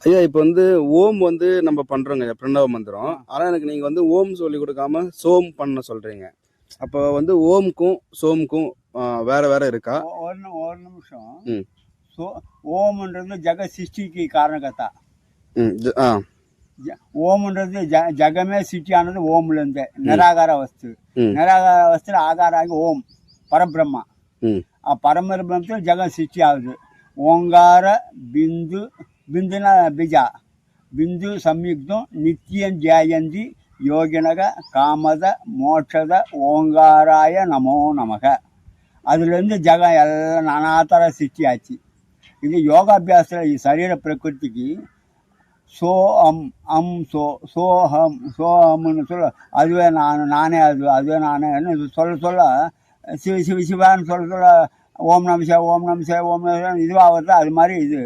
ஐயா இப்போ வந்து ஓம் வந்து நம்ம பண்றோங்க பிரணவ மந்திரம். ஆனா எனக்கு நீங்க வந்து ஓம் சொல்லி கொடுக்காம சோம் பண்ண சொல்றீங்க. அப்போ வந்து ஓம்க்கும் சோம்க்கும் வேற வேற இருக்கா? ஒரு நிமிஷம். ஓம்ன்றது ஜெக சிருஷ்டிக்கு காரணகர்த்தா. ஓம்ன்றது ஜகமே சிருஷ்டியானது ஓம்லேருந்து. நிராகார வஸ்து. நிராகார வஸ்துல ஆகார ஆகி ஓம் பரபிரம்மா. பரபிரம்மத்தில் ஜெகம் சிருஷ்டி ஆகுது. ஓங்கார பிந்து பிந்துனா பீஜா. பிந்து சம்யுக்தம் நித்தியம் ஜெயந்தி யோகினக காமத மோட்சத ஓங்காராய நமோ நமக. அதுலேருந்து ஜெகம் எல்லாம் நானாத்தர சிருஷ்டி ஆச்சு. இது யோகாபியாசத்தில் சரீர பிரகிருதிக்கு சோ அம் சோஹம்னு சொல்ல, அதுவே நானே அதுவே நானே சொல்ல சிவ சிவ சிவான்னு சொல்ல ஓம் நம சிவாய ஓம் நம சிவாய ஓம் நம இதுவாக வருது. அது மாதிரி இது